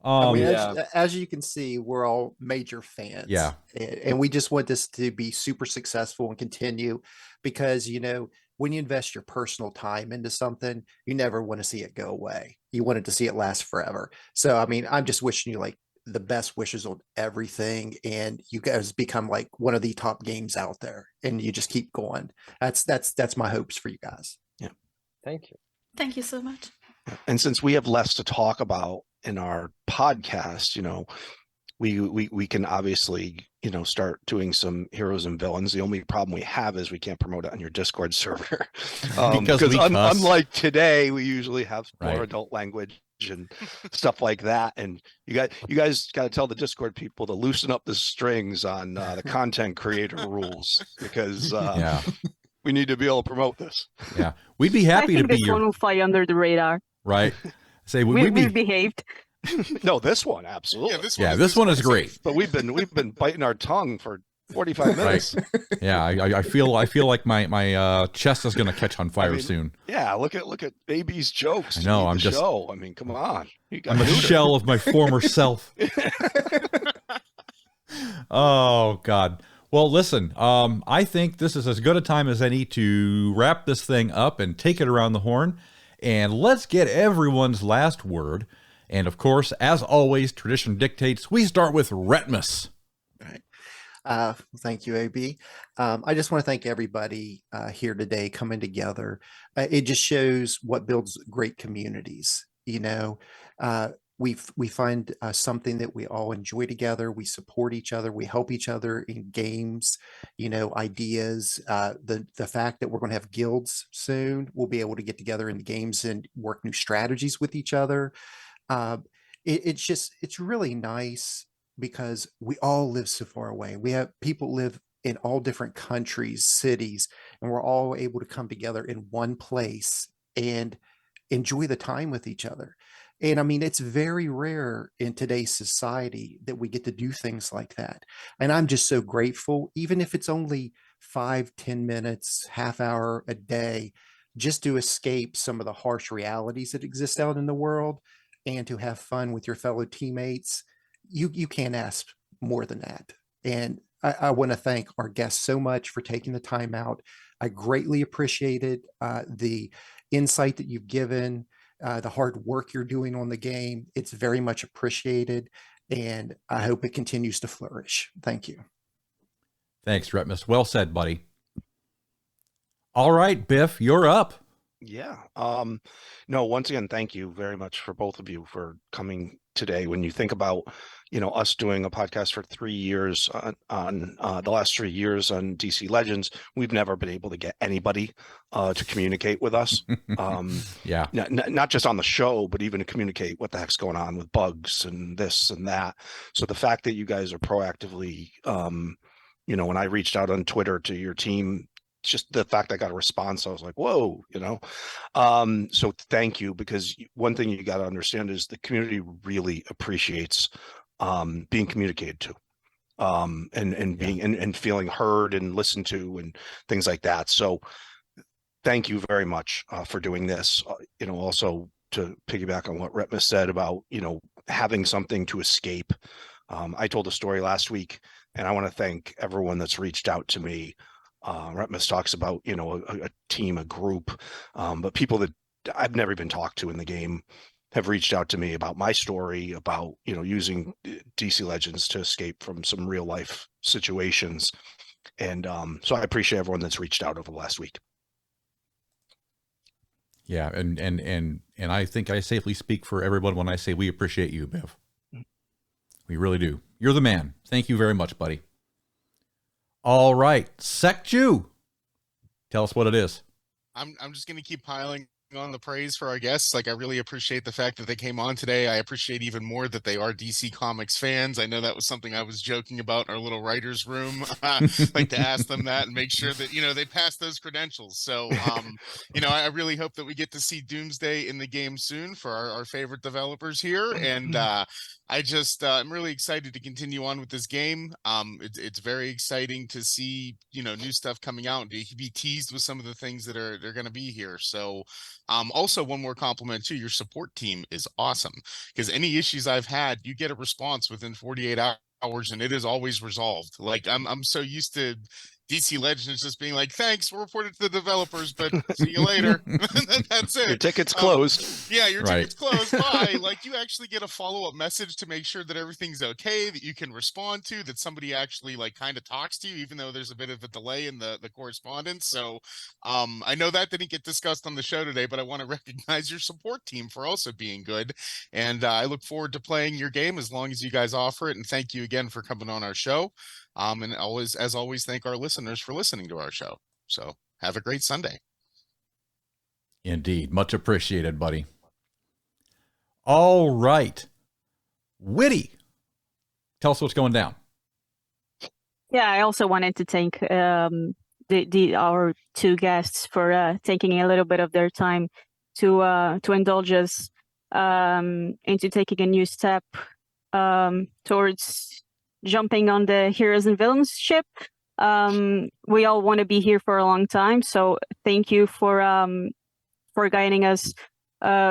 I mean, Yeah. as you can see, we're all major fans. Yeah. And we just want this to be super successful and continue because, you know, when you invest your personal time into something, you never want to see it go away. You want it to see it last forever. So, I mean, I'm just wishing you like the best wishes on everything. And you guys become like one of the top games out there and you just keep going. That's my hopes for you guys. Yeah. Thank you. Thank you so much. And since we have less to talk about in our podcast, you know, we can obviously, you know, start doing some heroes and villains. The only problem we have is we can't promote it on your Discord server Because we cuss. unlike today, we usually have more Right. adult language and stuff like that. And you guys got to tell the Discord people to loosen up the strings on the content creator rules because Yeah. we need to be able to promote this. Yeah. We'd be I happy to think be this one your will fly under the radar. right. Say We've we'd be behaved. No, this one absolutely. Yeah, this one is great. But we've been biting our tongue for 45 minutes. Yeah, I feel like my chest is gonna catch on fire mean, soon. Yeah, look at baby's jokes. I to know, lead I'm the just- show. I mean, come on. You got I'm a neutered. shell of my former self. Oh God. Well, listen. I think this is as good a time as any to wrap this thing up and take it around the horn, and let's get everyone's last word. And of course, as always, tradition dictates we start with Retmus. Thank you, AB. I just want to thank everybody here today coming together. It just shows what builds great communities. You know, we find something that we all enjoy together. We support each other. We help each other in games. You know, ideas. The fact that we're going to have guilds soon, we'll be able to get together in the games and work new strategies with each other. It's really nice because we all live so far away. We have people live in all different countries, cities, and we're all able to come together in one place and enjoy the time with each other. And I mean, it's very rare in today's society that we get to do things like that. And I'm just so grateful, even if it's only 5-10 minutes, half hour a day, just to escape some of the harsh realities that exist out in the world and to have fun with your fellow teammates. You can't ask more than that. And I want to thank our guests so much for taking the time out. I greatly appreciated the insight that you've given, the hard work you're doing on the game. It's very much appreciated, and I hope it continues to flourish. Thank you. Thanks, Retmus. Well said, buddy. All right, Biff, you're up. Yeah. No, once again, thank you very much for both of you for coming today. When you think about, you know, us doing a podcast for 3 years on the last 3 years on DC Legends, we've never been able to get anybody to communicate with us. Yeah. Not just on the show, but even to communicate what the heck's going on with bugs and this and that. So the fact that you guys are proactively, you know, when I reached out on Twitter to your team, just the fact I got a response, I was like, whoa, you know. So thank you, because one thing you got to understand is the community really appreciates being communicated to, and being and feeling heard and listened to and things like that. So thank you very much for doing this. You know, also to piggyback on what Retmus said about, you know, having something to escape. I told a story last week, and I want to thank everyone that's reached out to me. Retmus talks about, you know, a team, a group, but people that I've never even talked to in the game have reached out to me about my story, about, you know, using DC Legends to escape from some real life situations. And so I appreciate everyone that's reached out over the last week. Yeah, and I think I safely speak for everyone when I say we appreciate you, Biff. We really do. You're the man. Thank you very much, buddy. All right, Sect Jew. Tell us what it is. I'm just gonna keep piling on the praise for our guests. Like, I really appreciate the fact that they came on today. I appreciate even more that they are DC Comics fans. I know that was something I was joking about in our little writers' room. Like to ask them that and make sure that, they pass those credentials. So, I really hope that we get to see Doomsday in the game soon for our favorite developers here. And I'm really excited to continue on with this game. It's very exciting to see, new stuff coming out and to be teased with some of the things that are going to be here. So, also one more compliment too, your support team is awesome, because any issues I've had, you get a response within 48 hours and it is always resolved. Like I'm so used to DC Legends just being like, thanks, we'll report it to the developers, but see you later. That's it. Your ticket's closed. Yeah, your Right. ticket's closed. Bye. Like, you actually get a follow-up message to make sure that everything's okay, that you can respond to, that somebody actually like kind of talks to you, even though there's a bit of a delay in the correspondence. So I know that didn't get discussed on the show today, but I want to recognize your support team for also being good. And I look forward to playing your game as long as you guys offer it. And thank you again for coming on our show. And as always, thank our listeners for listening to our show. So have a great Sunday. Indeed. Much appreciated, buddy. All right. Witty, tell us what's going down. Yeah, I also wanted to thank our two guests for taking a little bit of their time to indulge us into taking a new step towards jumping on the heroes and villains ship. We all want to be here for a long time, so thank you for guiding us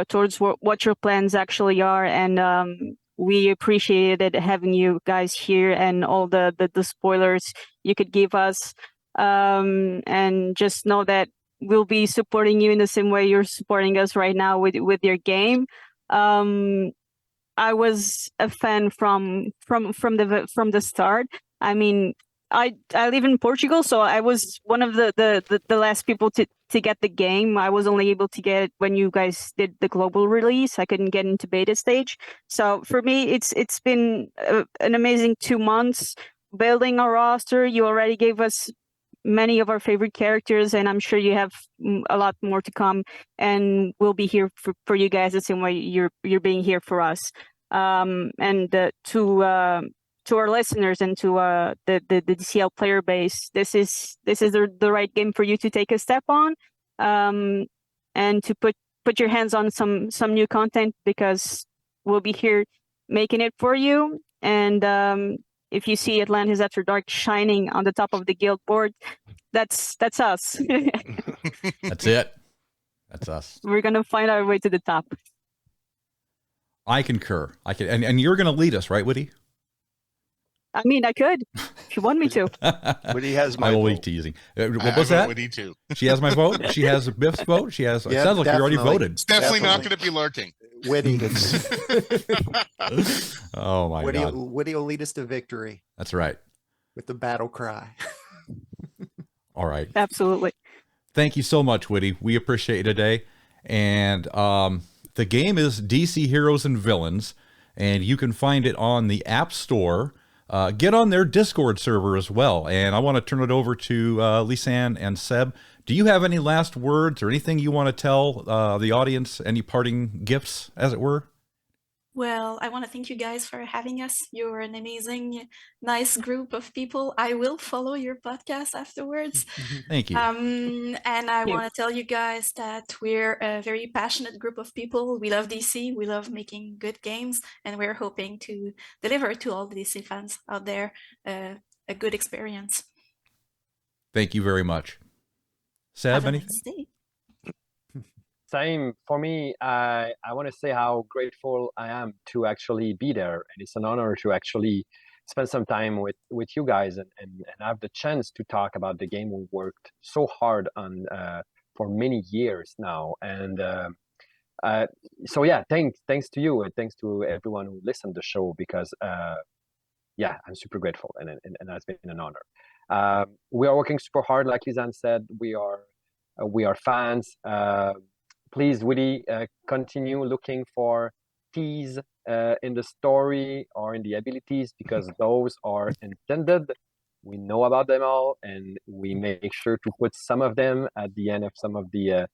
towards what your plans actually are, and we appreciated having you guys here and all the spoilers you could give us, and just know that we'll be supporting you in the same way you're supporting us right now with your game. I was a fan from the start. I mean, I live in Portugal, so I was one of the last people to get the game. I was only able to get it when you guys did the global release. I couldn't get into beta stage. So for me, it's been an amazing 2 months building a roster. You already gave us many of our favorite characters, and I'm sure you have a lot more to come, and we'll be here for you guys the same way you're being here for us. And to our listeners and to the DCL player base, this is the right game for you to take a step on, and to put your hands on some new content, because we'll be here making it for you. And if you see Atlantis After Dark shining on the top of the guild board, that's us. That's it. That's us. We're gonna find our way to the top. I concur. And you're going to lead us, right, Witty? I mean, I could, if you want me to. Witty has my I will vote. be teasing. What was that? Witty too. She has my vote. She has Biff's vote. She has. It Yeah, sounds like you already definitely. voted. It's definitely not Definitely. going to be lurking. Witty. Oh my God. Witty will lead us to victory That's right. with the battle cry. All right. Absolutely. Thank you so much, Witty. We appreciate it today. And the game is DC Heroes and Villains, and you can find it on the App Store. Get on their Discord server as well. And I want to turn it over to Lisanne and Seb. Do you have any last words or anything you want to tell the audience? Any parting gifts, as it were? Well, I want to thank you guys for having us. You're an amazing, nice group of people. I will follow your podcast afterwards. Thank you. And I you. want to tell you guys that we're a very passionate group of people. We love DC. We love making good games, and we're hoping to deliver to all the DC fans out there a good experience. Thank you very much. Seb, Have a anything? nice day. Same for me. I want to say how grateful I am to actually be there, and it's an honor to actually spend some time with you guys and have the chance to talk about the game we worked so hard on for many years now. And so yeah, thanks to you, and thanks to everyone who listened to the show, because yeah, I'm super grateful, and that's been an honor. We are working super hard, like Lisanne said. We are fans. Please, Witty, continue looking for teas in the story or in the abilities, because those are intended. We know about them all, and we make sure to put some of them at the end of some of the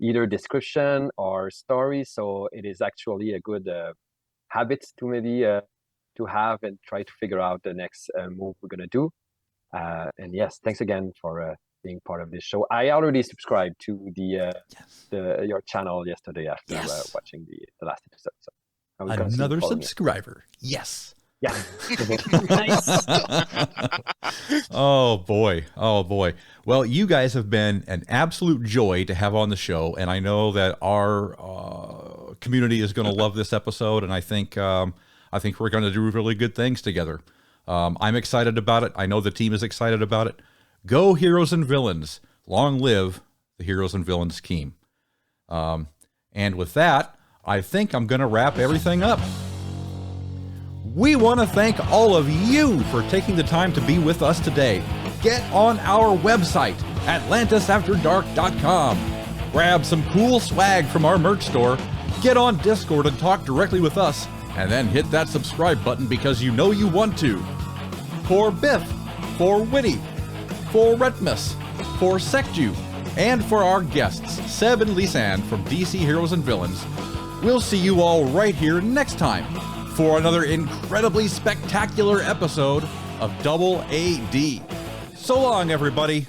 either description or story. So it is actually a good habit to maybe to have and try to figure out the next move we're gonna do. And yes, thanks again for being part of this show. I already subscribed to your channel yesterday after watching the last episode. So I was another subscriber. Yes. Yeah. Nice. Oh boy. Well, you guys have been an absolute joy to have on the show, and I know that our community is going to love this episode, and I think we're going to do really good things together. I'm excited about it. I know the team is excited about it. Go Heroes and Villains! Long live the Heroes and Villains team. And with that, I think I'm going to wrap everything up. We want to thank all of you for taking the time to be with us today. Get on our website, AtlantisAfterDark.com. Grab some cool swag from our merch store, get on Discord and talk directly with us, and then hit that subscribe button because you know you want to. For Biff, for Witty, for Retpmus, for Secju, and for our guests, Seb and Lisanne from DC Heroes and Villains, we'll see you all right here next time for another incredibly spectacular episode of Double AD. So long, everybody.